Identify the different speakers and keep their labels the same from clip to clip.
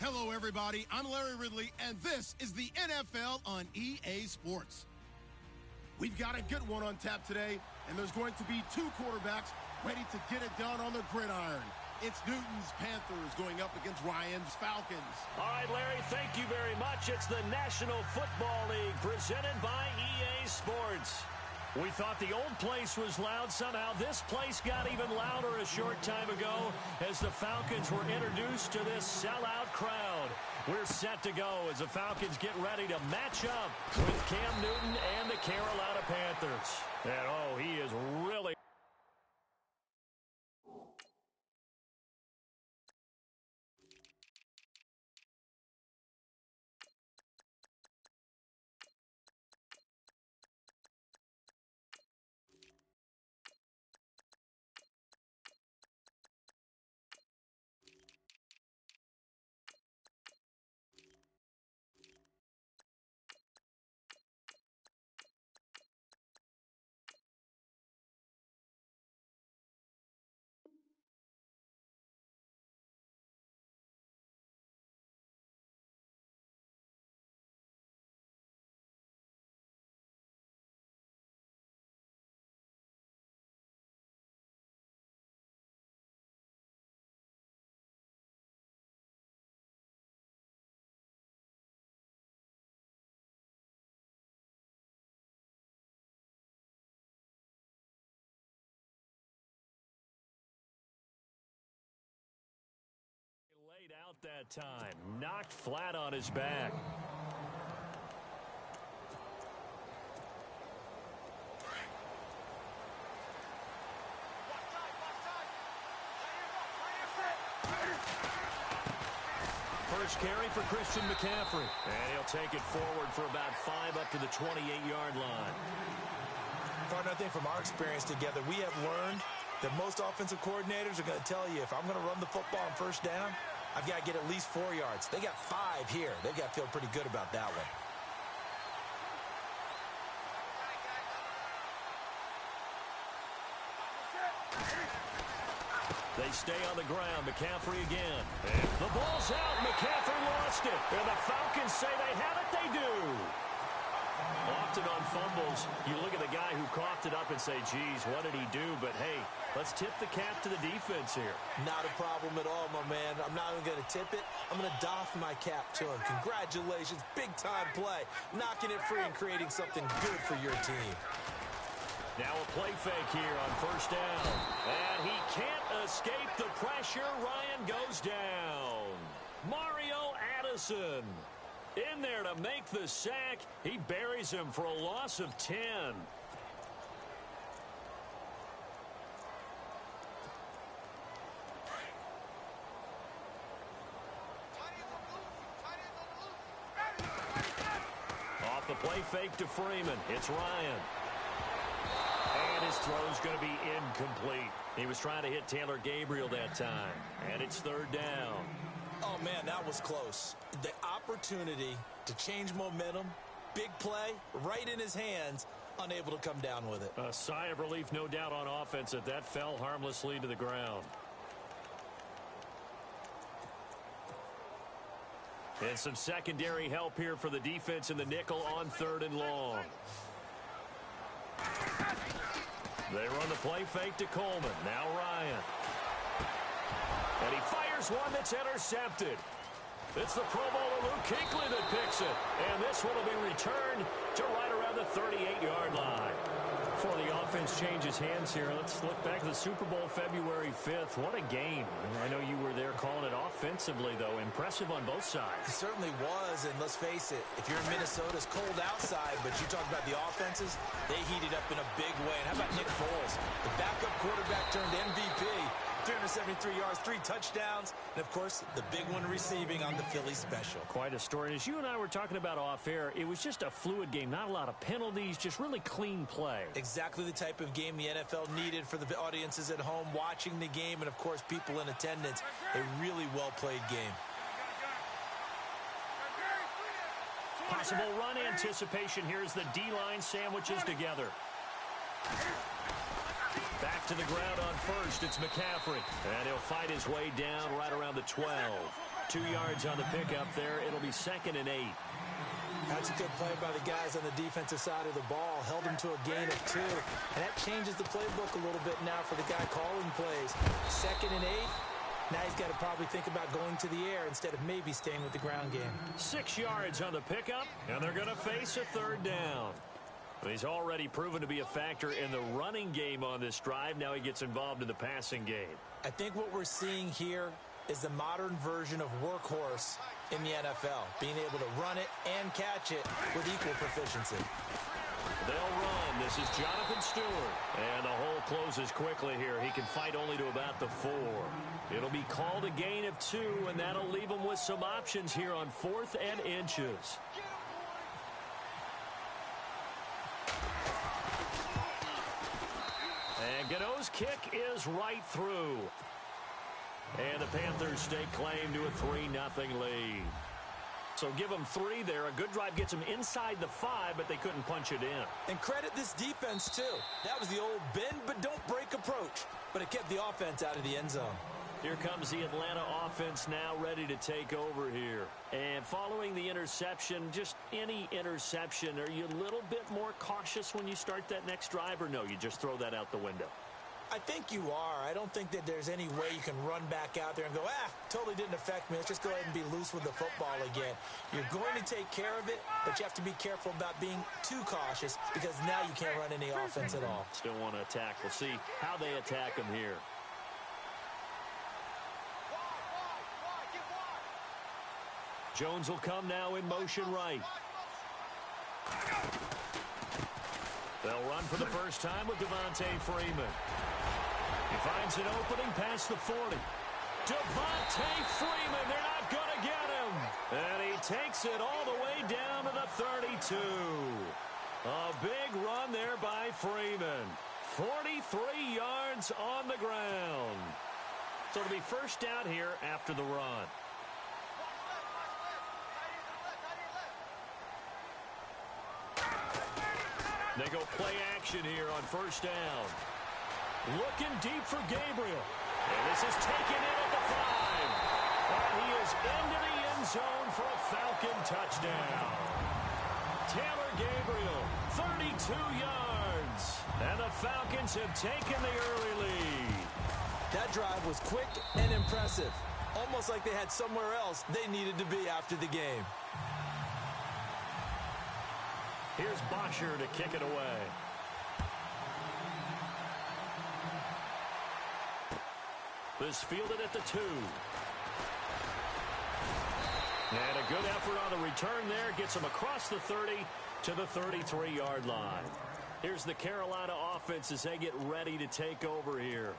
Speaker 1: Hello, everybody. I'm Larry Ridley, and this is the NFL on EA Sports. We've got a good one on tap today, and there's going to be two quarterbacks ready to get it done on the gridiron. It's Newton's Panthers going up against Ryan's Falcons.
Speaker 2: All right, Larry, thank you very much. It's the National Football League presented by EA Sports. We thought the old place was loud. Somehow this place got even louder a short time ago as the Falcons were introduced to this sellout crowd. We're set to go as the Falcons get ready to match up with Cam Newton and the Carolina Panthers. And, oh, he is really... laid out that time, knocked flat on his back. First carry for Christian McCaffrey. And he'll take it forward for about 5 up to the 28-yard line.
Speaker 3: Partner, I think from our experience together, we have learned that most offensive coordinators are going to tell you, if I'm going to run the football on first down, I've got to get at least 4 yards. They got 5 here. They've got to feel pretty good about that one.
Speaker 2: They stay on the ground. McCaffrey again. And the ball's out. McCaffrey lost it. And the Falcons say they have it. They do. Often on fumbles, you look at the guy who coughed it up and say, geez, what did he do? But, hey, let's tip the cap to the defense here.
Speaker 3: Not a problem at all, my man. I'm not even going to tip it. I'm going to doff my cap to him. Congratulations. Big-time play. Knocking it free and creating something good for your team.
Speaker 2: Now a play fake here on first down. And he can't escape the pressure. Ryan goes down. Mario Addison in there to make the sack. He buries him for a loss of 10. Off the play fake to Freeman. It's Ryan. And his throw's going to be incomplete. He was trying to hit Taylor Gabriel that time. And it's third down.
Speaker 3: Oh, man, that was close. The opportunity to change momentum, big play, right in his hands, unable to come down with it.
Speaker 2: A sigh of relief, no doubt, on offense that fell harmlessly to the ground. And some secondary help here for the defense in the nickel on third and long. They run the play fake to Coleman. Now Ryan. And he fires one that's intercepted. It's the Pro Bowler Luke Kuechly that picks it. And this one will be returned to right around the 38-yard line. Before the offense changes hands here, let's look back to the Super Bowl February 5th. What a game. I know you were there calling it offensively, though. Impressive on both sides.
Speaker 3: It certainly was, and let's face it, if you're in Minnesota, it's cold outside, but you talk about the offenses, they heated up in a big way. And how about Nick Foles? The backup quarterback turned MVP. 373 yards, 3 touchdowns, and, of course, the big one receiving on the Philly special.
Speaker 2: Quite a story. And as you and I were talking about off-air, it was just a fluid game. Not a lot of penalties, just really clean play.
Speaker 3: Exactly the type of game the NFL needed for the audiences at home watching the game and, of course, people in attendance. A really well-played game.
Speaker 2: Possible run anticipation. Here's the D-line sandwiches together. Back to the ground on first. It's McCaffrey. And he'll fight his way down right around the 12. 2 yards on the pickup there. It'll be 2nd and 8.
Speaker 3: That's a good play by the guys on the defensive side of the ball. Held him to a gain of 2. And that changes the playbook a little bit now for the guy calling plays. 2nd and 8. Now he's got to probably think about going to the air instead of maybe staying with the ground game.
Speaker 2: 6 yards on the pickup. And they're going to face a 3rd down. He's already proven to be a factor in the running game on this drive. Now he gets involved in the passing game.
Speaker 3: I think what we're seeing here is the modern version of workhorse in the NFL, being able to run it and catch it with equal proficiency.
Speaker 2: They'll run. This is Jonathan Stewart. And the hole closes quickly here. He can fight only to about the 4. It'll be called a gain of 2, and that'll leave him with some options here on 4th and inches. And Gano's kick is right through. And the Panthers stake claim to a 3-0 lead. So give them 3 there. A good drive gets them inside the 5, but they couldn't punch it in.
Speaker 3: And credit this defense, too. That was the old bend but don't break approach. But it kept the offense out of the end zone.
Speaker 2: Here comes the Atlanta offense now ready to take over here. And following the interception, just any interception, are you a little bit more cautious when you start that next drive, or no, you just throw that out the window?
Speaker 3: I think you are. I don't think that there's any way you can run back out there and go, totally didn't affect me. Let's just go ahead and be loose with the football again. You're going to take care of it, but you have to be careful about being too cautious because now you can't run any offense at all.
Speaker 2: Still want to attack. We'll see how they attack them here. Jones will come now in motion right. They'll run for the first time with Devontae Freeman. He finds an opening past the 40. Devontae Freeman, they're not going to get him. And he takes it all the way down to the 32. A big run there by Freeman. 43 yards on the ground. So it'll be first down here after the run. They go play action here on first down. Looking deep for Gabriel. And this is taken in at the 5. And he is into the end zone for a Falcon touchdown. Taylor Gabriel, 32 yards. And the Falcons have taken the early lead.
Speaker 3: That drive was quick and impressive. Almost like they had somewhere else they needed to be after the game.
Speaker 2: Here's Bosher to kick it away. This fielded at the 2. And a good effort on the return there. Gets him across the 30 to the 33-yard line. Here's the Carolina offense as they get ready to take over here.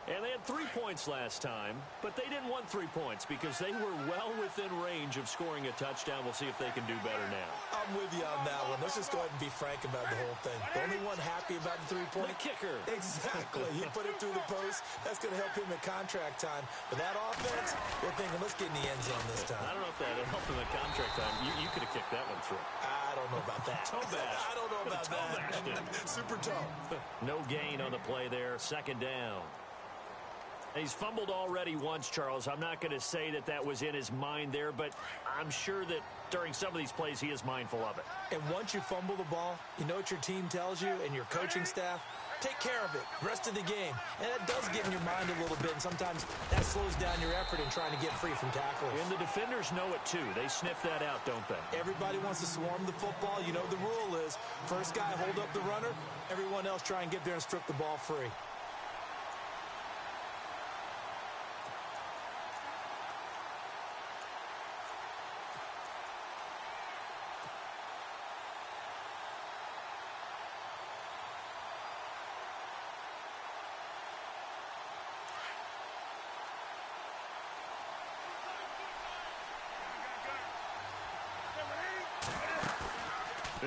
Speaker 2: And they had 3 points last time, but they didn't want 3 points because they were well within range of scoring a touchdown. We'll see if they can do better now.
Speaker 3: I'm with you on that one. Let's just go ahead and be frank about the whole thing. The only one happy about the 3-point.
Speaker 2: The kicker.
Speaker 3: Exactly. He put it through the post. That's going to help him at contract time. But that offense, they're thinking, let's get in the end zone this time.
Speaker 2: I don't know if that helped him at contract time. You could have kicked that one through.
Speaker 3: I don't know about that.
Speaker 2: Toe bash.
Speaker 3: I don't know about that. Super toe.
Speaker 2: No gain on the play there. Second down. He's fumbled already once, Charles. I'm not going to say that that was in his mind there, but I'm sure that during some of these plays he is mindful of it.
Speaker 3: And once you fumble the ball, you know what your team tells you and your coaching staff? take care of it. Rest of the game. And that does get in your mind a little bit, and sometimes that slows down your effort in trying to get free from tacklers.
Speaker 2: And the defenders know it too. They sniff that out, don't they?
Speaker 3: Everybody wants to swarm the football. You know the rule is first guy hold up the runner, everyone else try and get there and strip the ball free.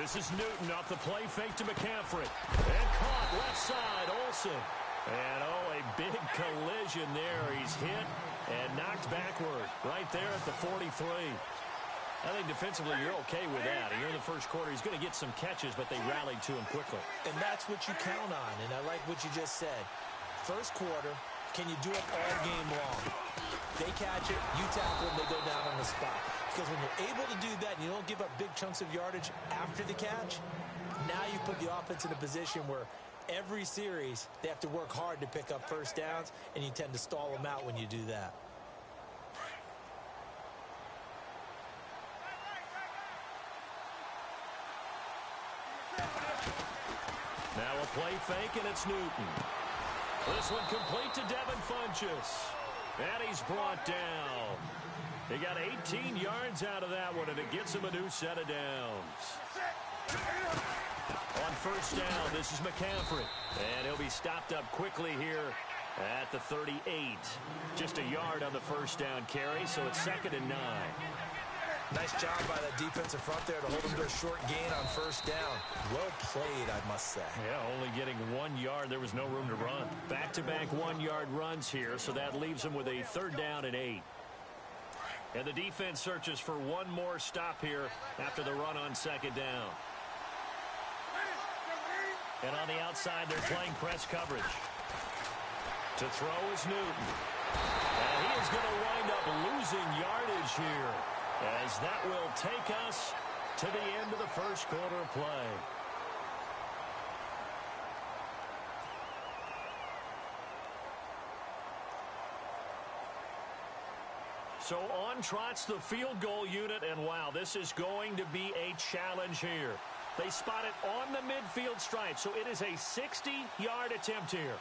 Speaker 2: This is Newton off the play fake to McCaffrey. And caught left side, Olsen. And, oh, a big collision there. He's hit and knocked backward right there at the 43. I think defensively you're okay with that. Here in the first quarter, he's going to get some catches, but they rallied to him quickly.
Speaker 3: And that's what you count on, and I like what you just said. First quarter, can you do it all game long? They catch it, you tackle them, they go down on the spot. Because when you're able to do that and you don't give up big chunks of yardage after the catch, now you put the offense in a position where every series they have to work hard to pick up first downs, and you tend to stall them out when you do that.
Speaker 2: Now a play fake, and it's Newton. This one complete to Devin Funchess. And he's brought down. He got 18 yards out of that one, and it gets him a new set of downs. On first down, this is McCaffrey. And he'll be stopped up quickly here at the 38. Just a yard on the first down carry, so it's 2nd and 9.
Speaker 3: Nice job by that defensive front there to hold him to a short gain on first down. Well played, I must say.
Speaker 2: Yeah, only getting 1 yard. There was no room to run. Back-to-back 1-yard runs here, so that leaves him with a 3rd down and 8. And the defense searches for one more stop here after the run on 2nd down. And on the outside, they're playing press coverage. To throw is Newton. And he is going to wind up losing yardage here, as that will take us to the end of the first quarter of play. So on trots the field goal unit, and wow, this is going to be a challenge here. They spot it on the midfield stripe, so it is a 60-yard attempt here.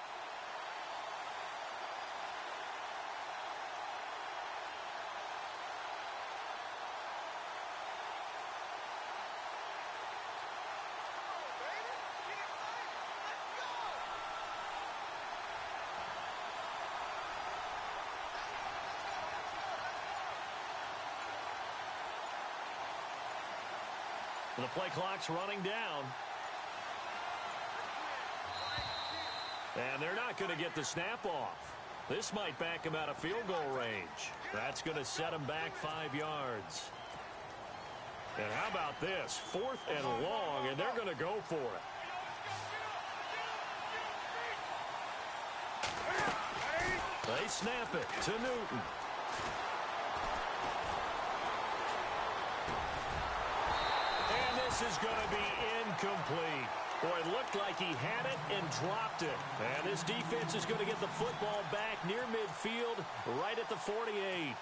Speaker 2: The play clock's running down. And they're not going to get the snap off. This might back him out of field goal range. That's going to set him back 5 yards. And how about this? 4th and long, and they're going to go for it. They snap it to Newton. This is going to be incomplete. Boy, it looked like he had it and dropped it. And this defense is going to get the football back near midfield, right at the 48.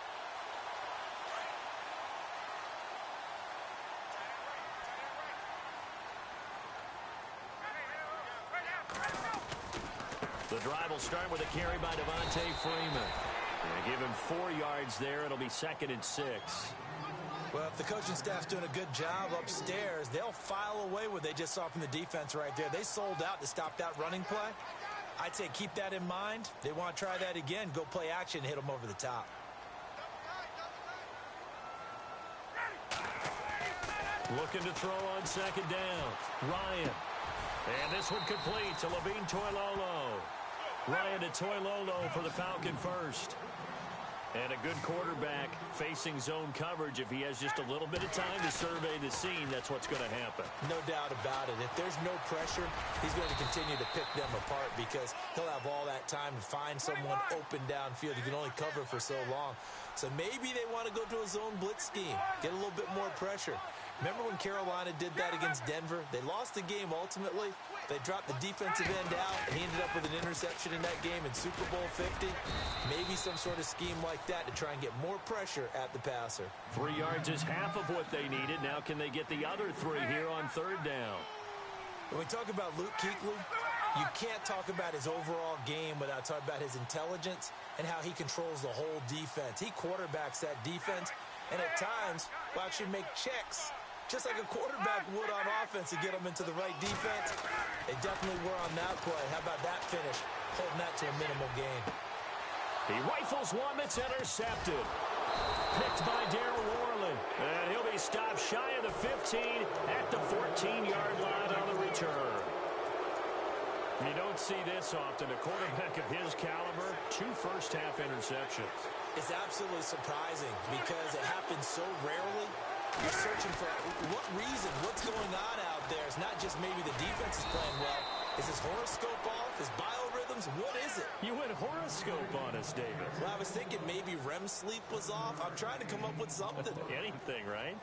Speaker 2: The drive will start with a carry by Devontae Freeman. They give him 4 yards there. It'll be 2nd and 6.
Speaker 3: Well, if the coaching staff's doing a good job upstairs, they'll file away what they just saw from the defense right there. They sold out to stop that running play. I'd say keep that in mind. They want to try that again. Go play action, hit them over the top.
Speaker 2: Looking to throw on 2nd down. Ryan. And this one complete to Levine Toilolo. Ryan to Toilolo for the Falcon first. And a good quarterback facing zone coverage. If he has just a little bit of time to survey the scene, that's what's going to happen.
Speaker 3: No doubt about it. If there's no pressure, he's going to continue to pick them apart because he'll have all that time to find someone open downfield. He can only cover for so long. So maybe they want to go to a zone blitz scheme, get a little bit more pressure. Remember when Carolina did that against Denver? They lost the game ultimately. They dropped the defensive end out, and he ended up with an interception in that game in Super Bowl 50. Maybe some sort of scheme like that to try and get more pressure at the passer.
Speaker 2: 3 yards is half of what they needed. Now can they get the other 3 here on third down?
Speaker 3: When we talk about Luke Kuechly, you can't talk about his overall game without talking about his intelligence and how he controls the whole defense. He quarterbacks that defense, and at times will actually make checks, just like a quarterback would on offense to get them into the right defense. They definitely were on that play. How about that finish? Holding that to a minimal gain.
Speaker 2: He rifles one that's intercepted. Picked by Darryl Worley. And he'll be stopped shy of the 15 at the 14-yard line on the return. You don't see this often. A quarterback of his caliber, 2 first-half interceptions.
Speaker 3: It's absolutely surprising because it happens so rarely. You're searching for what reason, what's going on out there. It's not just maybe the defense is playing well. Is his horoscope off? His biorhythms? What is it?
Speaker 2: You went horoscope on us, David.
Speaker 3: Well, I was thinking maybe REM sleep was off. I'm trying to come up with something.
Speaker 2: Anything, right?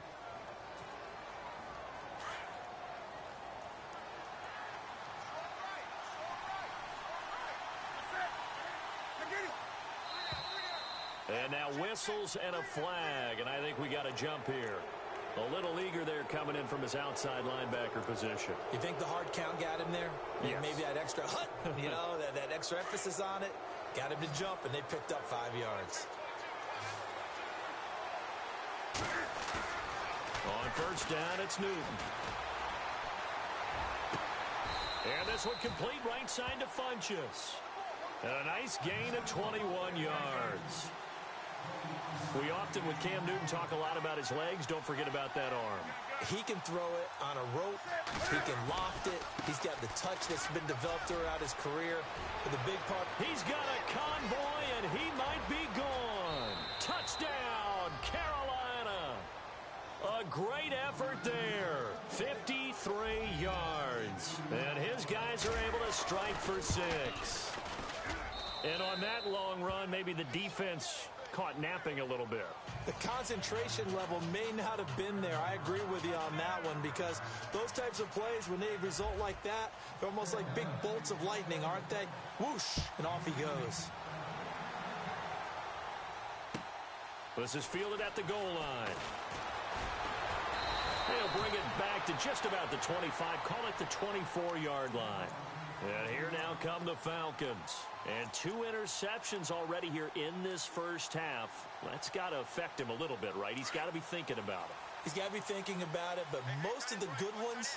Speaker 2: And now whistles and a flag, and I think we got a jump here. A little eager there coming in from his outside linebacker position.
Speaker 3: You think the hard count got him there?
Speaker 2: Yes.
Speaker 3: Maybe that extra hut, you know, that extra emphasis on it, got him to jump, and they picked up 5 yards.
Speaker 2: On first down, it's Newton. And this one complete right side to Funchess. And a nice gain of 21 yards. We often, with Cam Newton, talk a lot about his legs. Don't forget about that arm.
Speaker 3: He can throw it on a rope. He can loft it. He's got the touch that's been developed throughout his career. But the big part,
Speaker 2: he's got a convoy, and he might be gone. Touchdown, Carolina. A great effort there. 53 yards. And his guys are able to strike for 6. And on that long run, maybe the defense caught napping a little bit.
Speaker 3: The concentration level may not have been there. I agree with you on that one because those types of plays, when they result like that, they're almost like big bolts of lightning, aren't they? Whoosh, and off he goes.
Speaker 2: This is fielded at the goal line. They'll bring it back to just about the 25, call it the 24-yard line. And here now come the Falcons. And 2 interceptions already here in this first half. That's got to affect him a little bit, right? He's got to be thinking about it.
Speaker 3: He's got to be thinking about it, but most of the good ones,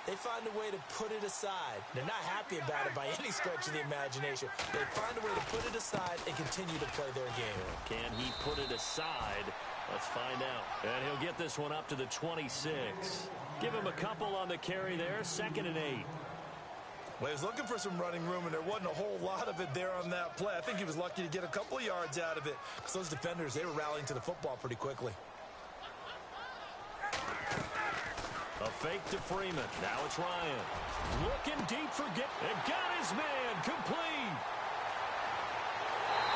Speaker 3: they find a way to put it aside. They're not happy about it by any stretch of the imagination. They find a way to put it aside and continue to play their game.
Speaker 2: Can he put it aside? Let's find out. And he'll get this one up to the 26. Give him a couple on the carry there. 2nd and 8.
Speaker 3: Well, he was looking for some running room, and there wasn't a whole lot of it there on that play. I think he was lucky to get a couple of yards out of it because those defenders, they were rallying to the football pretty quickly.
Speaker 2: A fake to Freeman. Now it's Ryan. Looking deep for Gibb. And got his man complete.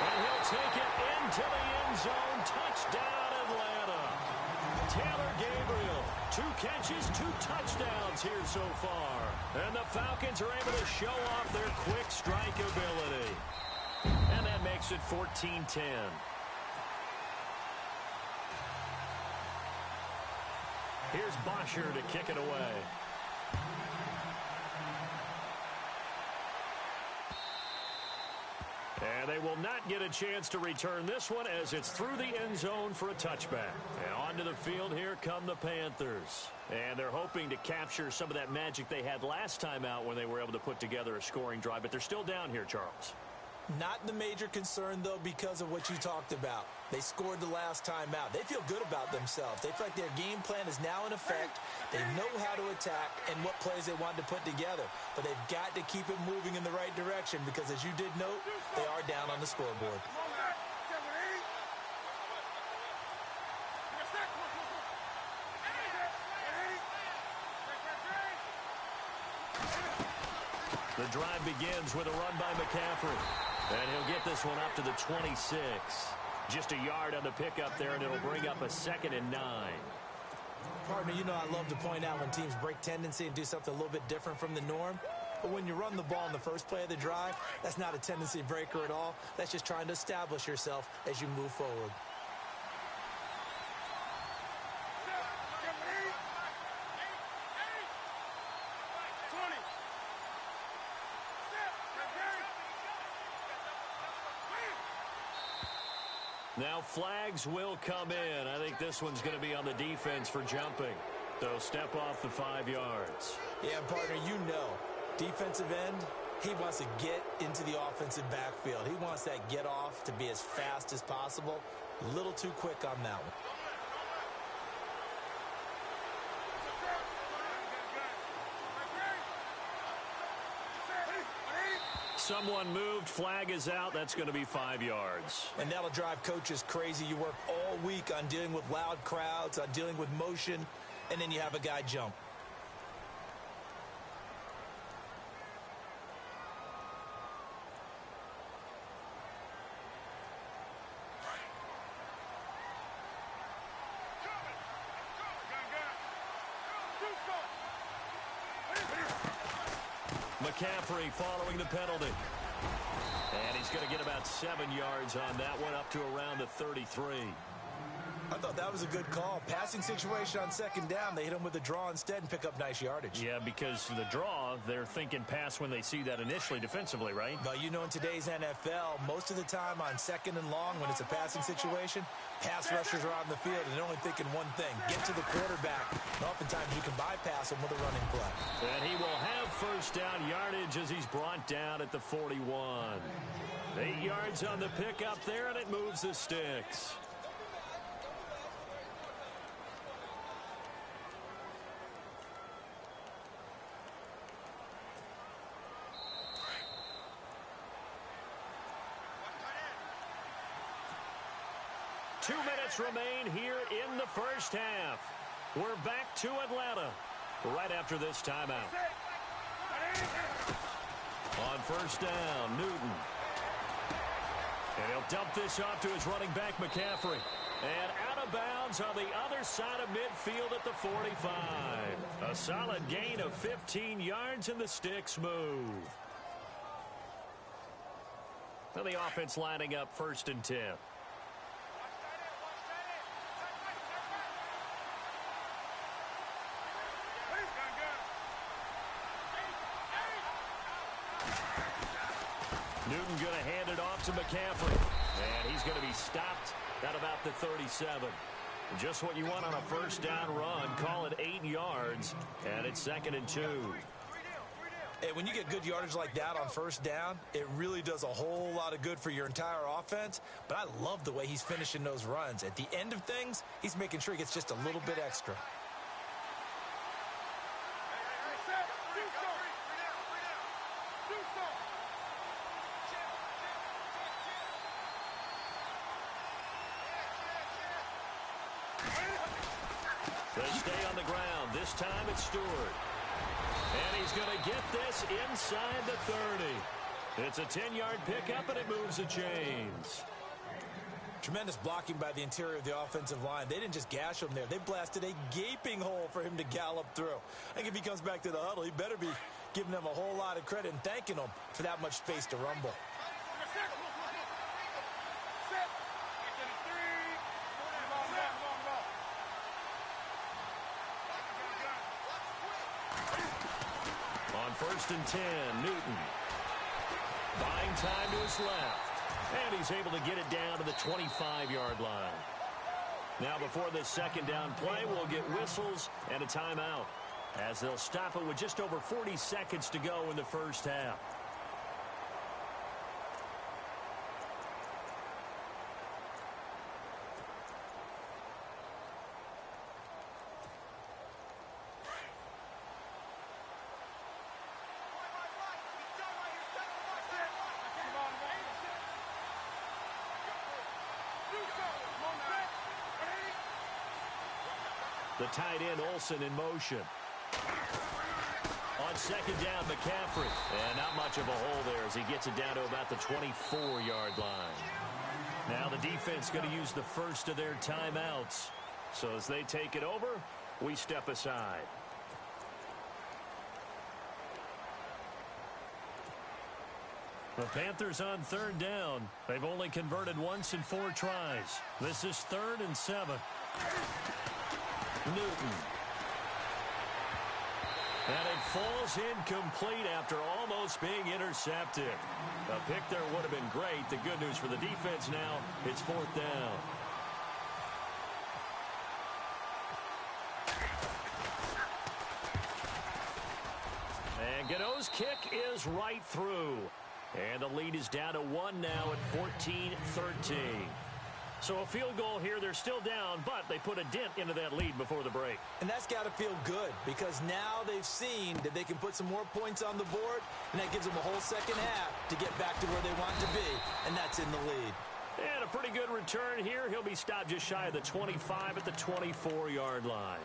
Speaker 2: And he'll take it into the end zone. Touchdown, Atlanta. Taylor Gabriel. 2 catches, 2 touchdowns here so far. And the Falcons are able to show off their quick strike ability. And that makes it 14-10. Here's Bosher to kick it away. And they will not get a chance to return this one as it's through the end zone for a touchback. And onto the field, here come the Panthers. And they're hoping to capture some of that magic they had last time out when they were able to put together a scoring drive. But they're still down here, Charles.
Speaker 3: Not the major concern, though, because of what you talked about. They scored the last time out. They feel good about themselves. They feel like their game plan is now in effect. They know how to attack and what plays they want to put together. But they've got to keep it moving in the right direction because, as you did note, they are down on the scoreboard.
Speaker 2: The drive begins with a run by McCaffrey. And he'll get this one up to the 26. Just a yard on the pickup there, and it'll bring up a 2nd and 9.
Speaker 3: Partner, you know I love to point out when teams break tendency and do something a little bit different from the norm. But when you run the ball in the first play of the drive, that's not a tendency breaker at all. That's just trying to establish yourself as you move forward.
Speaker 2: Now flags will come in. I think this one's going to be on the defense for jumping. They'll step off the 5 yards.
Speaker 3: Yeah, partner, you know, defensive end, he wants to get into the offensive backfield. He wants that get off to be as fast as possible. A little too quick on that one.
Speaker 2: Someone moved. Flag is out. That's going to be 5 yards.
Speaker 3: And that'll drive coaches crazy. You work all week on dealing with loud crowds, on dealing with motion, and then you have a guy jump.
Speaker 2: McCaffrey following the penalty. And he's going to get about 7 yards on that one, up to around the 33.
Speaker 3: I thought that was a good call. Passing situation on second down. They hit him with a draw instead and pick up nice yardage.
Speaker 2: Yeah, because the draw, they're thinking pass when they see that initially defensively, right?
Speaker 3: But you know, in today's NFL, most of the time on second and long, when it's a passing situation, pass rushers are on the field and they're only thinking one thing, get to the quarterback. And oftentimes you can bypass him with a running play.
Speaker 2: And he will have first down yardage as he's brought down at the 41. 8 yards on the pickup there, and it moves the sticks. Two minutes remain here in the first half. We're back to Atlanta right after this timeout. On first down, Newton. And he'll dump this off to his running back, McCaffrey. And out of bounds on the other side of midfield at the 45. A solid gain of 15 yards, and the sticks move. Now the offense lining up 1st and 10. Newton going to hand it off to McCaffrey. And he's going to be stopped at about the 37. Just what you want on a first down run. Call it 8 yards. And it's 2nd and 2.
Speaker 3: Hey, when you get good yardage like that on first down, it really does a whole lot of good for your entire offense. But I love the way he's finishing those runs. At the end of things, he's making sure he gets just a little bit extra.
Speaker 2: They stay on the ground. This time it's Stewart. And he's going to get this inside the 30. It's a 10-yard pickup, and it moves the chains.
Speaker 3: Tremendous blocking by the interior of the offensive line. They didn't just gash him there. They blasted a gaping hole for him to gallop through. I think if he comes back to the huddle, he better be giving them a whole lot of credit and thanking them for that much space to rumble.
Speaker 2: On 1st and 10, Newton. Buying time to his left. And he's able to get it down to the 25-yard line. Now before this second down play, we'll get whistles and a timeout, as they'll stop it with just over 40 seconds to go in the first half. The tight end, Olsen, in motion. On second down, McCaffrey. And not much of a hole there as he gets it down to about the 24-yard line. Now the defense going to use the first of their timeouts. So as they take it over, we step aside. The Panthers on third down. They've only converted once in 4 tries. This is 3rd and 7. Newton. And it falls incomplete after almost being intercepted. A pick there would have been great. The good news for the defense now, it's 4th down. And Gano's kick is right through. And the lead is down to 1 now at 14-13. So a field goal here. They're still down, but they put a dent into that lead before the break.
Speaker 3: And that's got to feel good because now they've seen that they can put some more points on the board, and that gives them a whole second half to get back to where they want to be, and that's in the lead.
Speaker 2: And a pretty good return here. He'll be stopped just shy of the 25 at the 24-yard line.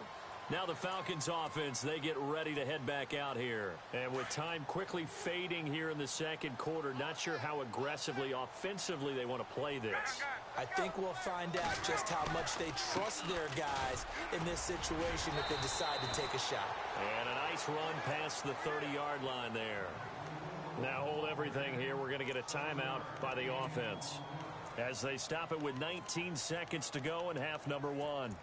Speaker 2: Now the Falcons offense, they get ready to head back out here. And with time quickly fading here in the second quarter, not sure how aggressively, offensively they want to play this.
Speaker 3: I think we'll find out just how much they trust their guys in this situation if they decide to take a shot.
Speaker 2: And a nice run past the 30-yard line there. Now hold everything here. We're going to get a timeout by the offense as they stop it with 19 seconds to go in half number 1.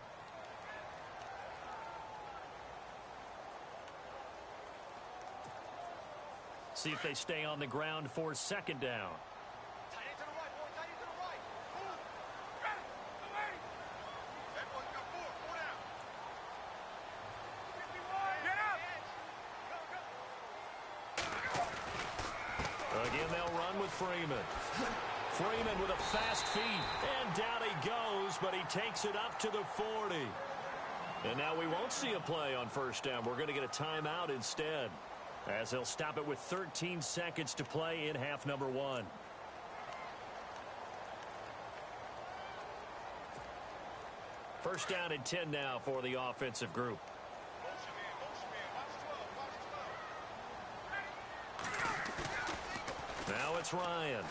Speaker 2: See if they stay on the ground for 2nd down. Again, they'll run with Freeman. Freeman with a fast feet, and down he goes, but he takes it up to the 40. And now we won't see a play on 1st down. We're going to get a timeout instead, as they'll stop it with 13 seconds to play in half number 1. First down and 10 now for the offensive group. Now it's Ryan.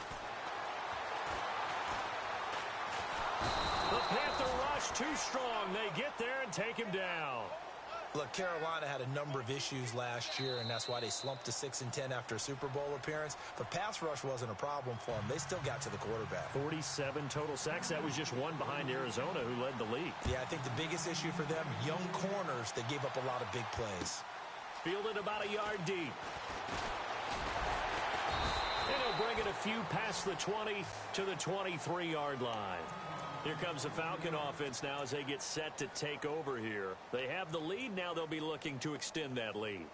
Speaker 2: The Panther rush too strong. They get there and take him down.
Speaker 3: Look, Carolina had a number of issues last year, and that's why they slumped to 6-10 after a Super Bowl appearance. But pass rush wasn't a problem for them. They still got to the quarterback.
Speaker 2: 47 total sacks. That was just one behind Arizona, who led the league.
Speaker 3: Yeah, I think the biggest issue for them, young corners that gave up a lot of big plays.
Speaker 2: Fielded about a yard deep. And he'll bring it a few past the 20 to the 23-yard line. Here comes the Falcon offense now as they get set to take over here. They have the lead. Now they'll be looking to extend that lead.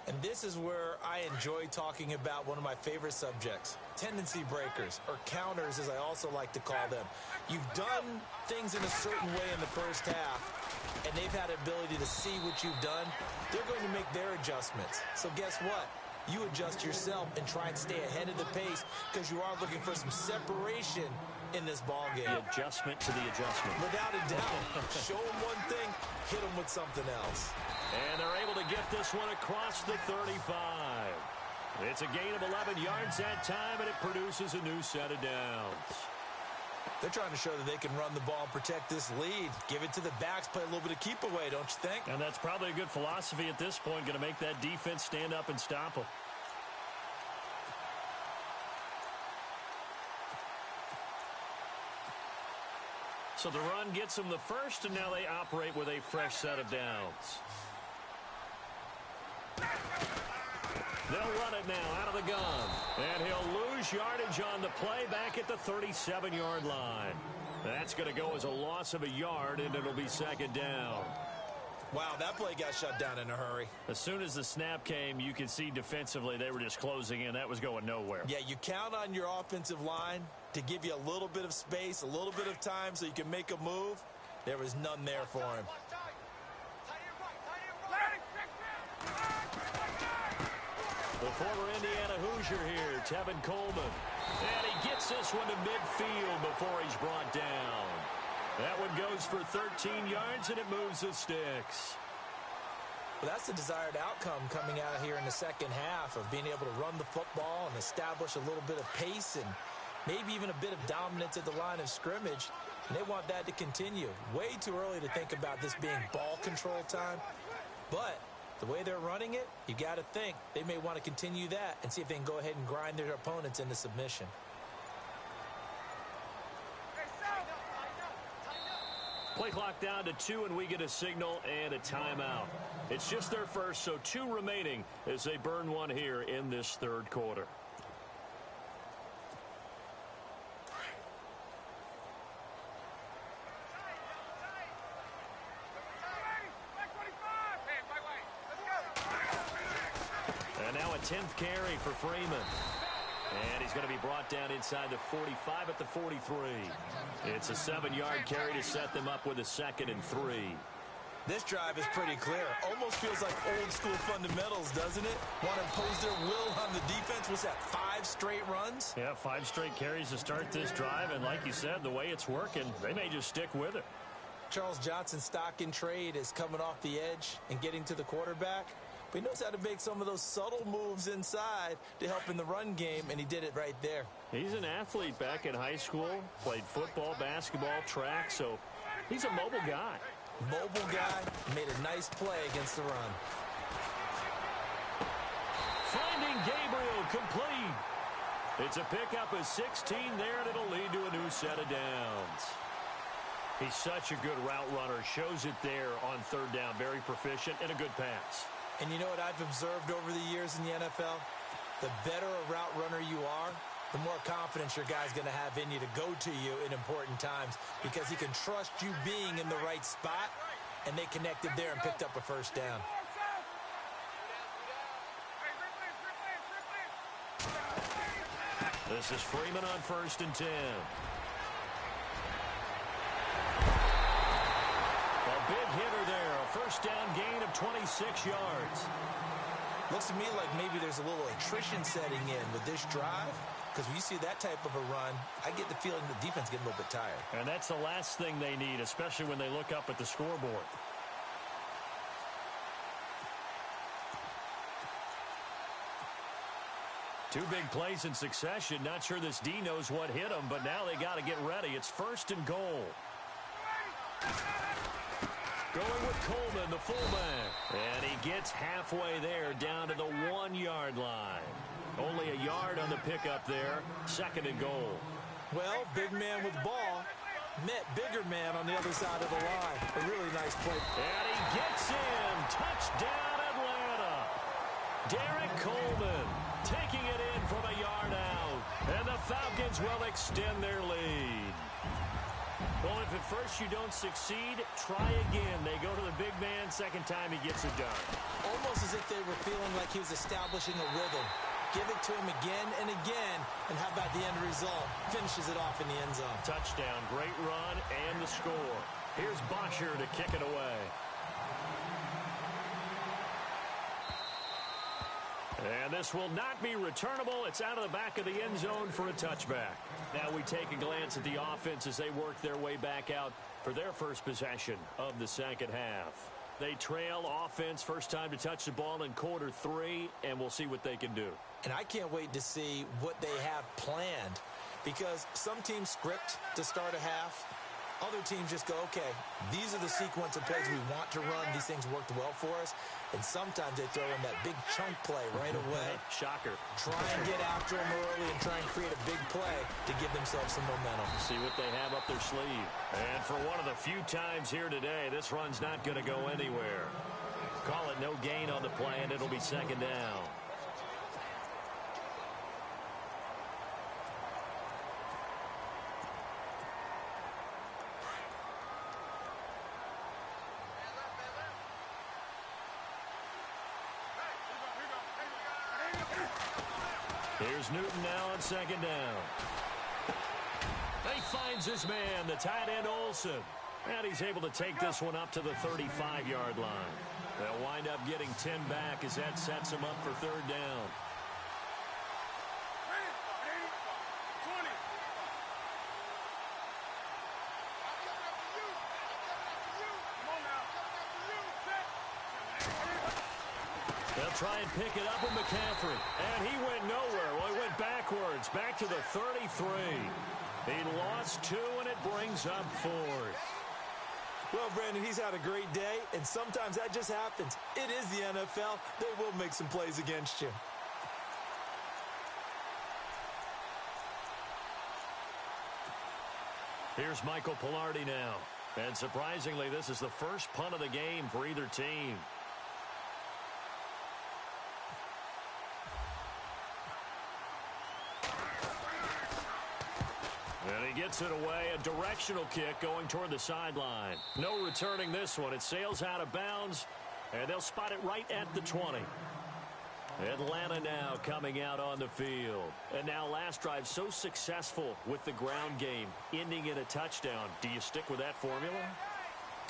Speaker 3: And this is where I enjoy talking about one of my favorite subjects, tendency breakers, or counters as I also like to call them. You've done things in a certain way in the first half, and they've had the ability to see what you've done. They're going to make their adjustments. So guess what? You adjust yourself and try and stay ahead of the pace because you are looking for some separation in this ball game.
Speaker 2: The adjustment to the adjustment.
Speaker 3: Without a doubt. Show them one thing, hit them with something else.
Speaker 2: And they're able to get this one across the 35. It's a gain of 11 yards that time, and it produces a new set of downs.
Speaker 3: They're trying to show that they can run the ball and protect this lead. Give it to the backs, play a little bit of keep away, don't you think?
Speaker 2: And that's probably a good philosophy at this point, going to make that defense stand up and stop them. So the run gets them the first, and now they operate with a fresh set of downs. They'll run it now out of the gun. And he'll lose yardage on the play back at the 37-yard line. That's going to go as a loss of a yard, and it'll be 2nd down.
Speaker 3: Wow, that play got shut down in a hurry.
Speaker 2: As soon as the snap came, you could see defensively they were just closing in. That was going nowhere.
Speaker 3: Yeah, you count on your offensive line to give you a little bit of space, a little bit of time so you can make a move. There was none there for him.
Speaker 2: The former Indiana Hoosier here, Tevin Coleman. And he gets this one to midfield before he's brought down. That one goes for 13 yards, and it moves the sticks.
Speaker 3: Well, that's the desired outcome coming out here in the second half of being able to run the football and establish a little bit of pace and maybe even a bit of dominance at the line of scrimmage. and they want that to continue. Way too early to think about this being ball control time, but the way they're running it, you got to think they may want to continue that and see if they can go ahead and grind their opponents into submission.
Speaker 2: Play clock down to 2, and we get a signal and a timeout. It's just their first, so 2 remaining as they burn one here in this third quarter. And now a 10th carry for Freeman. And he's going to be brought down inside the 45 at the 43. It's a 7-yard carry to set them up with a 2nd and 3.
Speaker 3: This drive is pretty clear. Almost feels like old school fundamentals, doesn't it? Want to impose their will on the defense. Was that 5 straight runs?
Speaker 2: Yeah, 5 straight carries to start this drive. And like you said, the way it's working, they may just stick with it.
Speaker 3: Charles Johnson's stock in trade is coming off the edge and getting to the quarterback. But he knows how to make some of those subtle moves inside to help in the run game, and he did it right there.
Speaker 2: He's an athlete back in high school, played football, basketball, track, so he's a mobile guy.
Speaker 3: Mobile guy, made a nice play against the run.
Speaker 2: Finding Gabriel complete. It's a pickup of 16 there, and it'll lead to a new set of downs. He's such a good route runner. Shows it there on 3rd down. Very proficient and a good pass.
Speaker 3: And you know what I've observed over the years in the NFL? The better a route runner you are, the more confidence your guy's going to have in you to go to you in important times because he can trust you being in the right spot, and they connected there and picked up a 1st down.
Speaker 2: This is Freeman on 1st and 10. Big hitter there, a 1st down gain of 26 yards.
Speaker 3: Looks to me like maybe there's a little attrition setting in with this drive, because when you see that type of a run, I get the feeling the defense getting a little bit tired.
Speaker 2: And that's the last thing they need, especially when they look up at the scoreboard. Two big plays in succession. Not sure this D knows what hit him, but now they got to get ready. It's 1st and goal. Going with Coleman, the fullback. And he gets halfway there down to the 1-yard line. Only a yard on the pickup there. 2nd and goal.
Speaker 3: Well, big man with ball met bigger man on the other side of the line. A really nice play.
Speaker 2: And he gets in. Touchdown, Atlanta. Derek Coleman taking it in from a yard out. And the Falcons will extend their lead. Well, if at first you don't succeed, try again. They go to the big man. 2nd time he gets it done.
Speaker 3: Almost as if they were feeling like he was establishing a rhythm. Give it to him again and again. And how about the end result? Finishes it off in the end zone.
Speaker 2: Touchdown, great run, and the score. Here's Bosher to kick it away. And this will not be returnable. It's out of the back of the end zone for a touchback. Now we take a glance at the offense as they work their way back out for their first possession of the 2nd half. They trail offense, first time to touch the ball in quarter 3, and we'll see what they can do.
Speaker 3: And I can't wait to see what they have planned, because some teams script to start a half. Other teams just go, okay, these are the sequence of plays we want to run. These things worked well for us. And sometimes they throw in that big chunk play right away.
Speaker 2: Shocker.
Speaker 3: Try and get after them early and try and create a big play to give themselves some momentum.
Speaker 2: See what they have up their sleeve. And for one of the few times here today, this run's not going to go anywhere. Call it no gain on the play, and it'll be 2nd down. Here's Newton now on 2nd down. He finds his man, the tight end Olsen. And he's able to take this one up to the 35-yard line. They'll wind up getting 10 back as that sets him up for 3rd down. They'll try and pick it up with McCaffrey. And he went nowhere. Well, he went backwards, back to the 33. He lost 2, and it brings up fourth.
Speaker 3: Well, Brandon, he's had a great day, and sometimes that just happens. It is the NFL. They will make some plays against you.
Speaker 2: Here's Michael Pilardi now. And surprisingly, this is the first punt of the game for either team. And he gets it away, a directional kick going toward the sideline. No returning this one. It sails out of bounds, and they'll spot it right at the 20. Atlanta now coming out on the field. And now last drive so successful with the ground game, ending in a touchdown. Do you stick with that formula?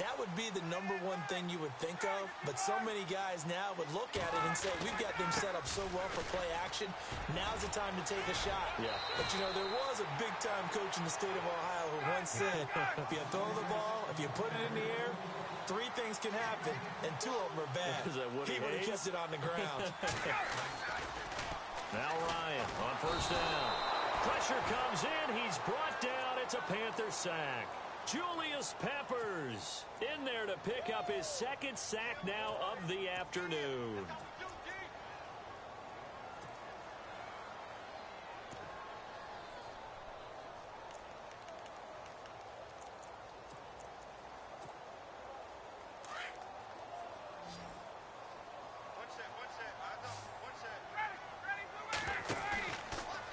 Speaker 3: That would be the number one thing you would think of, but so many guys now would look at it and say, we've got them set up so well for play action. Now's the time to take a shot.
Speaker 2: Yeah.
Speaker 3: But, you know, there was a big-time coach in the state of Ohio who once said, if you throw the ball, if you put it in the air, 3 things can happen, and 2 of them are bad. He would have kept it on the ground.
Speaker 2: Now Ryan on first down. Pressure comes in. He's brought down. It's a Panther sack. Julius Peppers in there to pick up his second sack now of the afternoon.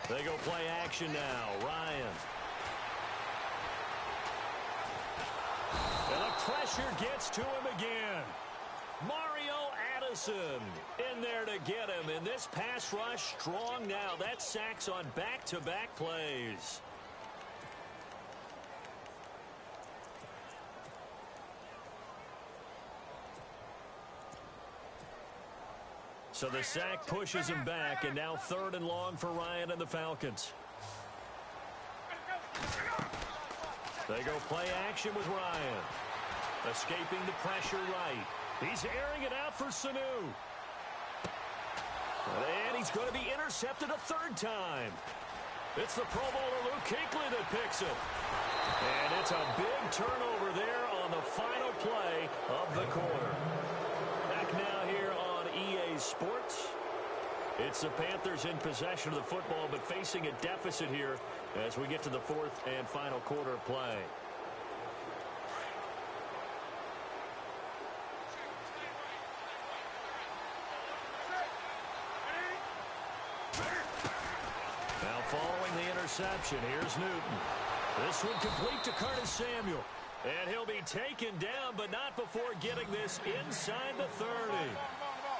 Speaker 2: They go play action now. Ryan. And the pressure gets to him again. Mario Addison in there to get him. And this pass rush strong now. That sacks on back-to-back plays. So the sack pushes him back, and now 3rd and long for Ryan and the Falcons. They go play action with Ryan. Escaping the pressure right. He's airing it out for Sanu. And he's going to be intercepted a 3rd time. It's the Pro Bowler Luke Kuechly that picks it. And it's a big turnover there on the final play of the quarter. Back now here on EA Sports. It's the Panthers in possession of the football, but facing a deficit here as we get to the 4th and final quarter of play. Now following the interception, here's Newton. This one complete to Curtis Samuel. And he'll be taken down, but not before getting this inside the 30.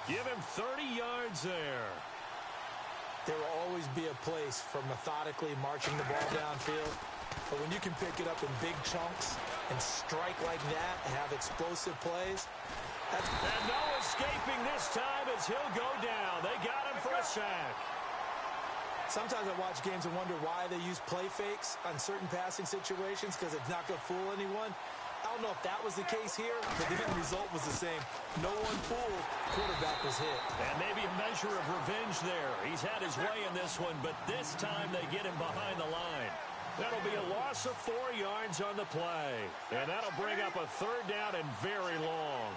Speaker 2: Give him 30 yards there.
Speaker 3: There will always be a place for methodically marching the ball downfield. But when you can pick it up in big chunks and strike like that and have explosive plays, that's...
Speaker 2: And no escaping this time as he'll go down. They got him for a sack.
Speaker 3: Sometimes I watch games and wonder why they use play fakes on certain passing situations because it's not going to fool anyone. I don't know if that was the case here, but the end result was the same. No one fooled. Quarterback was hit.
Speaker 2: And maybe a measure of revenge there. He's had his way in this one, but this time they get him behind the line. That'll be a loss of 4 yards on the play. And that'll bring up a 3rd down and very long.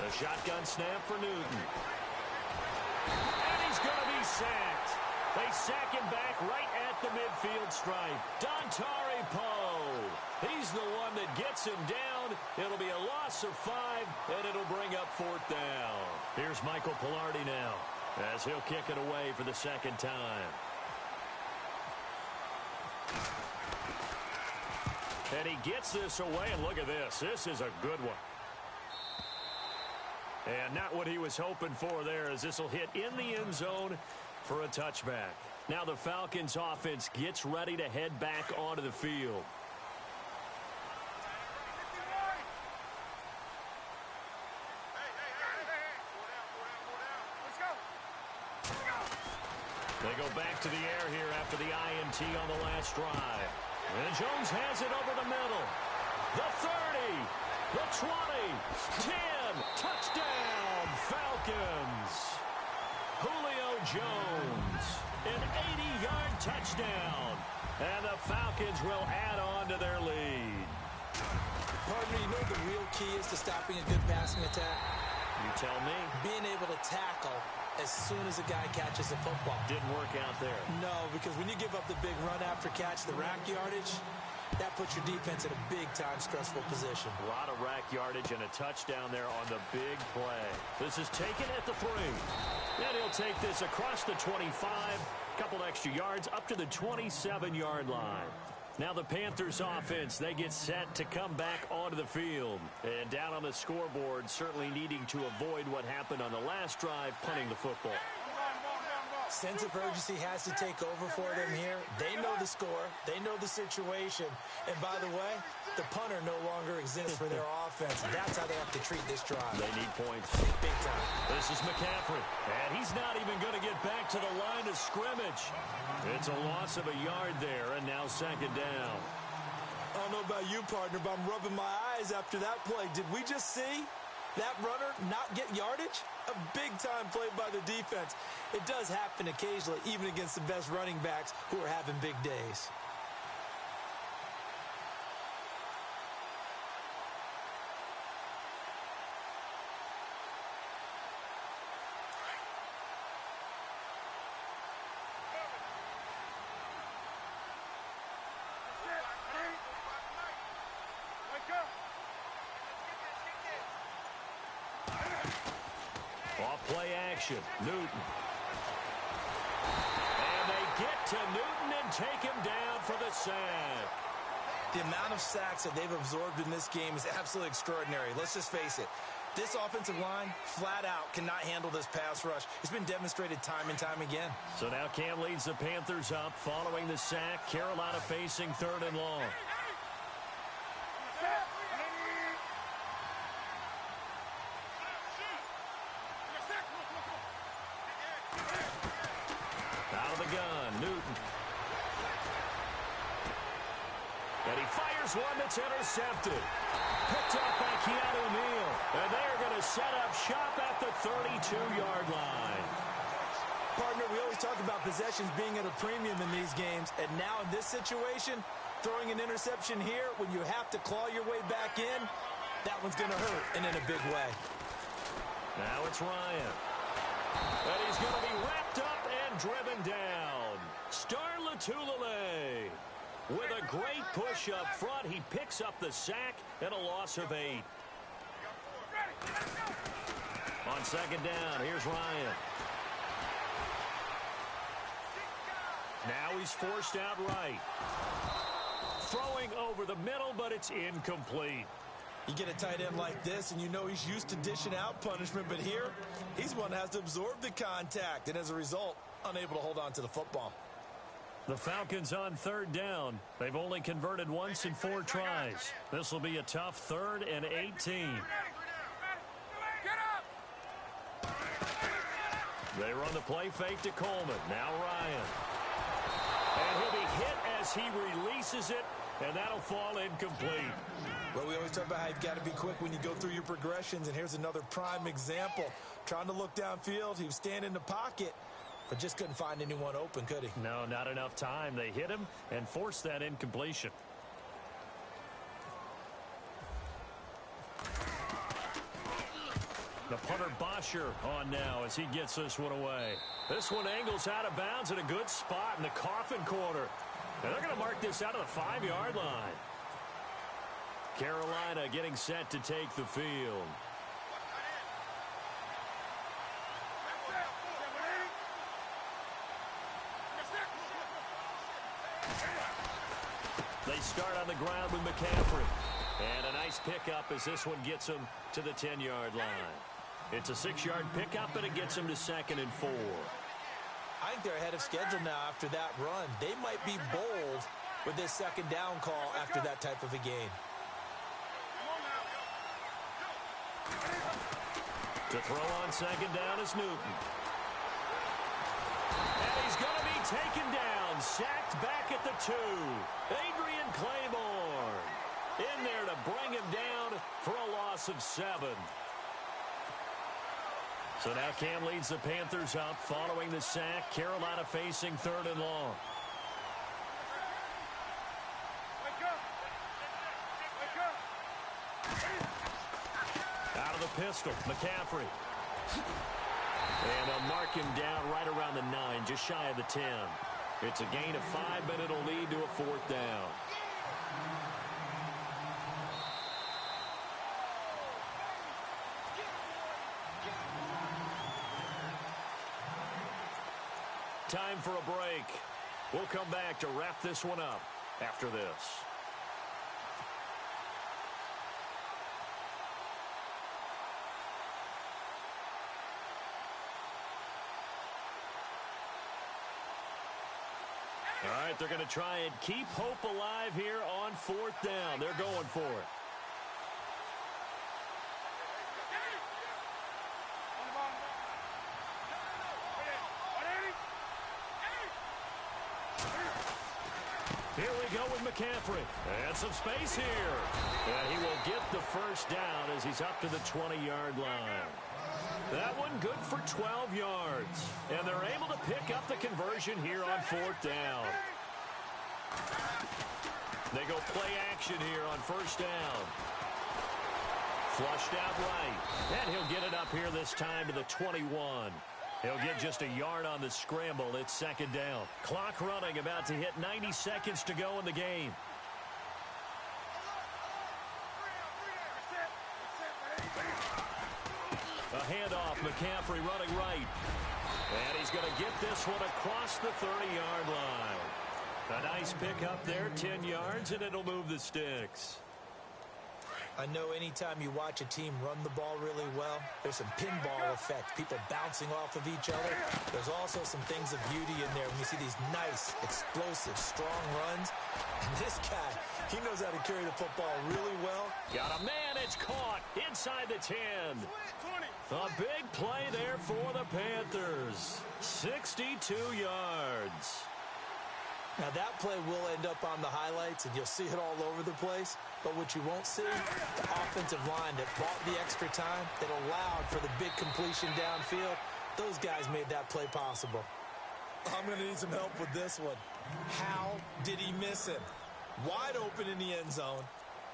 Speaker 2: The shotgun snap for Newton. And he's going to be sacked. They sack him back right at the midfield stripe. Dontari Poe. He's the one that gets him down. It'll be a loss of 5, and it'll bring up 4th down. Here's Michael Pilardi now as he'll kick it away for the 2nd time. And he gets this away, and look at this. This is a good one. And not what he was hoping for there, as this will hit in the end zone for a touchback. Now the Falcons offense gets ready to head back onto the field. They go back to the air here after the INT on the last drive. And Jones has it over the middle. The 30, the 20, 10. one. Touchdown, Falcons. Julio Jones, an 80-yard touchdown. And the Falcons will add on to their lead.
Speaker 3: Partner, you know what the real key is to stopping a good passing attack?
Speaker 2: You tell me.
Speaker 3: Being able to tackle as soon as a guy catches a football.
Speaker 2: Didn't work out there.
Speaker 3: No, because when you give up the big run after catch, the rack yardage, that puts your defense in a big-time stressful position.
Speaker 2: A lot of rack yardage and a touchdown there on the big play. This is taken at the 3. And he'll take this across the 25. Couple extra yards up to the 27-yard line. Now the Panthers offense, they get set to come back onto the field. And down on the scoreboard, certainly needing to avoid what happened on the last drive, punting the football.
Speaker 3: Sense of urgency has to take over for them here. They know the score. They know the situation. And by the way, the punter no longer exists for their offense. That's how they have to treat this drive.
Speaker 2: They need points.
Speaker 3: Big time.
Speaker 2: This is McCaffrey. And he's not even going to get back to the line of scrimmage. It's a loss of a yard there, and now second down.
Speaker 3: I don't know about you, partner, but I'm rubbing my eyes after that play. Did we just see that runner not get yardage? A big-time play by the defense. It does happen occasionally, even against the best running backs who are having big days.
Speaker 2: Off-play action, Newton. And they get to Newton and take him down for the sack.
Speaker 3: The amount of sacks that they've absorbed in this game is absolutely extraordinary. Let's just face it. This offensive line, flat out, cannot handle this pass rush. It's been demonstrated time and time again.
Speaker 2: So now Cam leads the Panthers up following the sack. Carolina facing 3rd and long. Out of the gun, Newton. And he fires one that's intercepted. Picked up by Keanu Neal. And they're going to set up shop at the 32-yard line.
Speaker 3: Partner, we always talk about possessions being at a premium in these games. And now in this situation, throwing an interception here when you have to claw your way back in, that one's going to hurt, and in a big way.
Speaker 2: Now it's Ryan. And he's going to be wrapped up and driven down. Star Lotulelei. With a great push up front, he picks up the sack and a loss of 8. On second down, here's Ryan. Now he's forced out right. Throwing over the middle, but it's incomplete.
Speaker 3: You get a tight end like this, and you know he's used to dishing out punishment, but here, he's one that has to absorb the contact, and as a result, unable to hold on to the football.
Speaker 2: The Falcons on 3rd down. They've only converted once in 4 tries. This will be a tough 3rd and 18. They run the play fake to Coleman. Now Ryan. And he'll be hit as he releases it, and that'll fall incomplete.
Speaker 3: Well, we always talk about how you've got to be quick when you go through your progressions, and here's another prime example. Trying to look downfield, he was standing in the pocket, but just couldn't find anyone open, could he?
Speaker 2: No, not enough time. They hit him and forced that incompletion. The punter Bosher on now as he gets this one away. This one angles out of bounds in a good spot in the coffin corner. And they're going to mark this out of the 5-yard line. Carolina getting set to take the field. They start on the ground with McCaffrey. And a nice pickup as this one gets him to the 10-yard line. It's a 6-yard pickup, and it gets him to 2nd and 4.
Speaker 3: I think they're ahead of schedule now after that run. They might be bold with this 2nd down call after that type of a gain.
Speaker 2: To throw on 2nd down is Newton. And he's going to be taken down, sacked back at the 2. Adrian Claiborne in there to bring him down for a loss of 7. So now Cam leads the Panthers up following the sack. Carolina facing 3rd and long. Out of the pistol, McCaffrey. And they'll mark him down right around the 9, just shy of the 10. It's a gain of 5, but it'll lead to a 4th down. Time for a break. We'll come back to wrap this one up after this. All right, they're going to try and keep hope alive here on 4th down. They're going for it. Here we go with McCaffrey. And some space here. And he will get the first down as he's up to the 20-yard line. That one good for 12 yards. And they're able to pick up the conversion here on 4th down. They go play action here on 1st down. Flushed out right. And he'll get it up here this time to the 21. He'll get just a yard on the scramble. It's 2nd down. Clock running, about to hit 90 seconds to go in the game. A handoff, McCaffrey running right. And he's going to get this one across the 30-yard line. A nice pickup there, 10 yards, and it'll move the sticks.
Speaker 3: I know anytime you watch a team run the ball really well, there's some pinball effect, people bouncing off of each other. There's also some things of beauty in there when you see these nice, explosive, strong runs. And this guy, he knows how to carry the football really well.
Speaker 2: Got a man, it's caught inside the 10. A big play there for the Panthers. 62 yards.
Speaker 3: Now that play will end up on the highlights, and you'll see it all over the place. But what you won't see, the offensive line that bought the extra time, that allowed for the big completion downfield, those guys made that play possible. I'm going to need some help with this one. How did he miss him? Wide open in the end zone.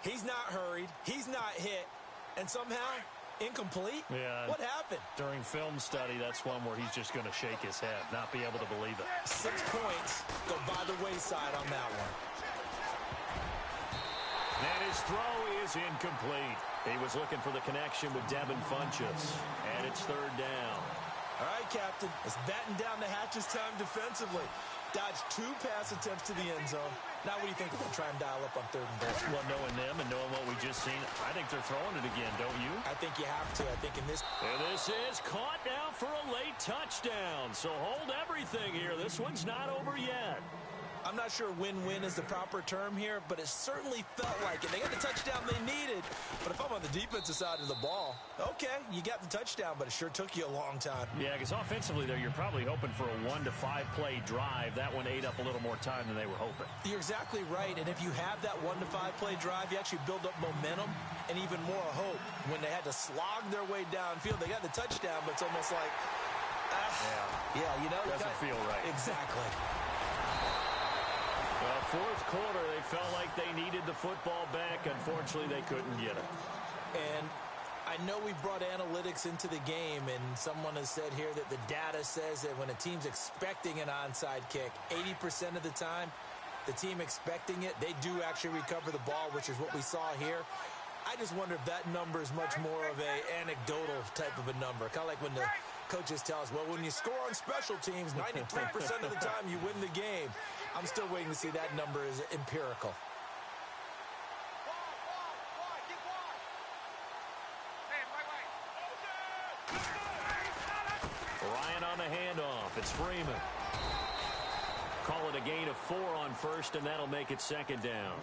Speaker 3: He's not hurried. He's not hit. And somehow, incomplete?
Speaker 2: Yeah.
Speaker 3: What happened?
Speaker 2: During film study, that's one where he's just going to shake his head, not be able to believe it.
Speaker 3: 6 points go by the wayside on that one.
Speaker 2: And his throw is incomplete. He was looking for the connection with Devin Funchess. And it's 3rd down.
Speaker 3: All right, Captain. It's batten down the hatches time defensively. Dodged 2 pass attempts to the end zone. Now what do you think they're going to try and dial up on 3rd and goal?
Speaker 2: Well, knowing them and knowing what we just seen, I think they're throwing it again, don't you?
Speaker 3: I think you have to. I think in this...
Speaker 2: And this is caught now for a late touchdown. So hold everything here. This one's not over yet.
Speaker 3: I'm not sure win-win is the proper term here, but it certainly felt like it. They got the touchdown they needed. But if I'm on the defensive side of the ball, okay, you got the touchdown, but it sure took you a long time.
Speaker 2: Yeah, because offensively there, you're probably hoping for a 1 to 5 play drive. That one ate up a little more time than they were hoping.
Speaker 3: You're exactly right, and if you have that 1 to 5 play drive, you actually build up momentum and even more hope. When they had to slog their way downfield, they got the touchdown, but it's almost like, yeah, you know.
Speaker 2: Doesn't feel right.
Speaker 3: Exactly.
Speaker 2: Well, 4th quarter, they felt like they needed the football back. Unfortunately, they couldn't get it.
Speaker 3: And I know we brought analytics into the game, and someone has said here that the data says that when a team's expecting an onside kick, 80% of the time, the team expecting it, they do actually recover the ball, which is what we saw here. I just wonder if that number is much more of a anecdotal type of a number. Kind of like when the coaches tell us, well, when you score on special teams, 93% of the time you win the game. I'm still waiting to see that number is empirical.
Speaker 2: Ryan on the handoff. It's Freeman. Call it a gain of 4 on 1st, and that'll make it 2nd down.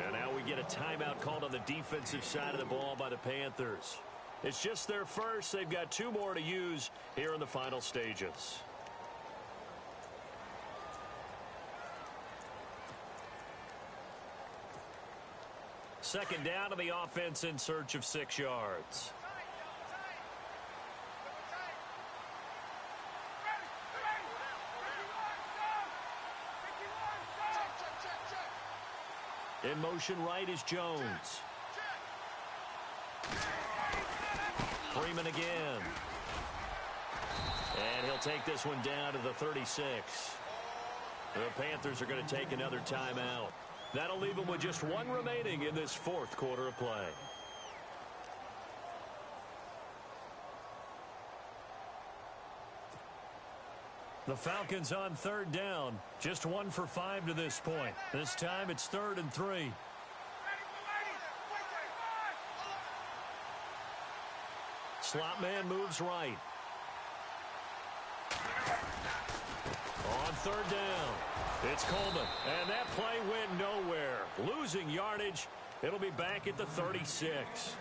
Speaker 2: And now we get a timeout called on the defensive side of the ball by the Panthers. It's just their first. They've got 2 more to use here in the final stages. Second down, and the offense in search of 6 yards. In motion right is Jones. Freeman again. And he'll take this one down to the 36. The Panthers are going to take another timeout. That'll leave them with just one remaining in this fourth quarter of play. The Falcons on third down. Just 1 for 5 to this point. This time it's 3rd and 3. Slot man moves right. On third down, it's Coleman. And that play went nowhere. Losing yardage. It'll be back at the 36.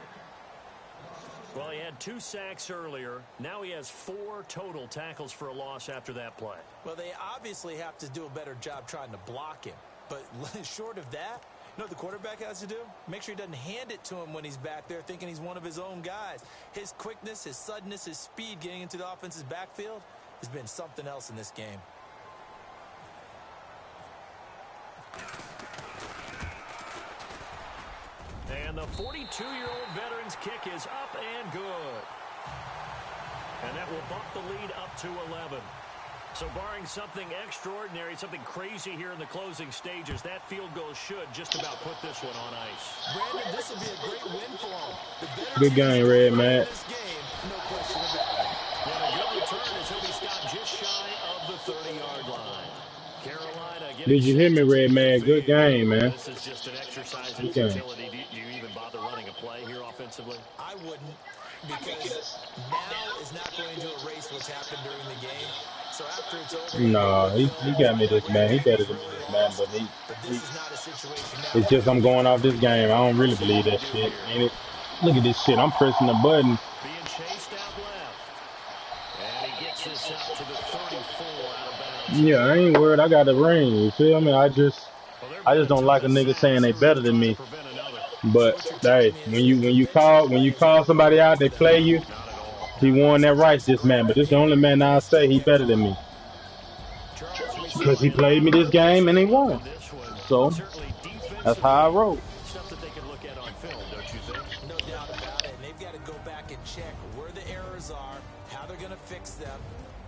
Speaker 2: Well, he had 2 sacks earlier. Now he has 4 total tackles for a loss after that play.
Speaker 3: Well, they obviously have to do a better job trying to block him. But short of that, you know what the quarterback has to do? Make sure he doesn't hand it to him when he's back there thinking he's one of his own guys. His quickness, his suddenness, his speed getting into the offense's backfield has been something else in this game.
Speaker 2: And the 42-year-old veteran's kick is up and good. And that will bump the lead up to 11. So barring something extraordinary, something crazy here in the closing stages, that field goal should just about put this one on ice.
Speaker 3: Brandon, this will be a great win for him.
Speaker 4: Good game, Red Matt.
Speaker 3: No question about it.
Speaker 2: And a good return as he'll be stopped just shy of the 30-yard line. Carolina.
Speaker 4: Did you hear me, Red Man? Good game, man.
Speaker 2: This is just an exercise in futility. Do you even bother running a play here offensively?
Speaker 3: I wouldn't, because now is not going to erase what's happened during the game. So after it's over,
Speaker 4: no, he got me this, man. He better than me this, man. But
Speaker 3: this is not a situation now.
Speaker 4: It's just I'm going off this game. I don't really believe that shit. Ain't it? Look at this shit. I'm pressing the button.
Speaker 2: Being chased out left. And he gets this out to the 34 out of bounds.
Speaker 4: Yeah, I ain't worried. I got the ring. You feel me? I just don't like a nigga saying they better than me. But hey, when you call somebody out, they play you. He won that right, this man. But this is the only man I'll say he better than me. Because he played me this game and he won. So that's how I roll.
Speaker 2: Something they can look at on film, don't you think?
Speaker 3: No doubt about it. And they've got to go back and check where the errors are, how they're going to fix them,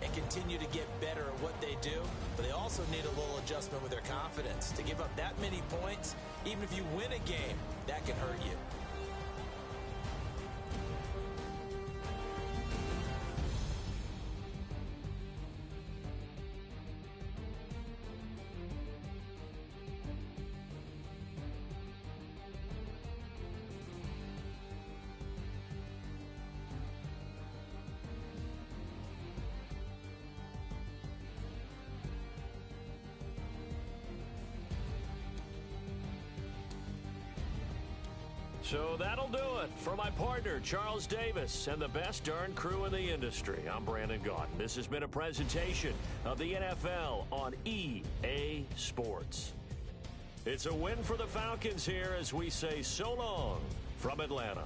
Speaker 3: and continue to get better at what they do. But they also need a little adjustment with their confidence. To give up that many points, even if you win a game, that can hurt you.
Speaker 2: So that'll do it for my partner, Charles Davis, and the best darn crew in the industry. I'm Brandon Gaudin. This has been a presentation of the NFL on EA Sports. It's a win for the Falcons here as we say so long from Atlanta.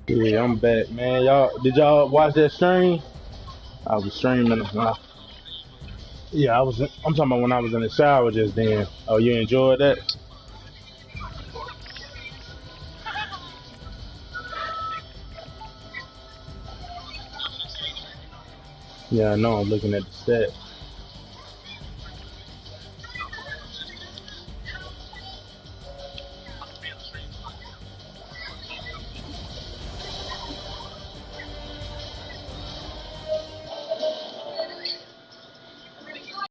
Speaker 4: Yeah, I'm back, man. Did y'all watch that stream? I was streaming. Yeah, I'm talking about when I was in the shower just then. Oh, you enjoyed that? Yeah, I know. I'm looking at the stats.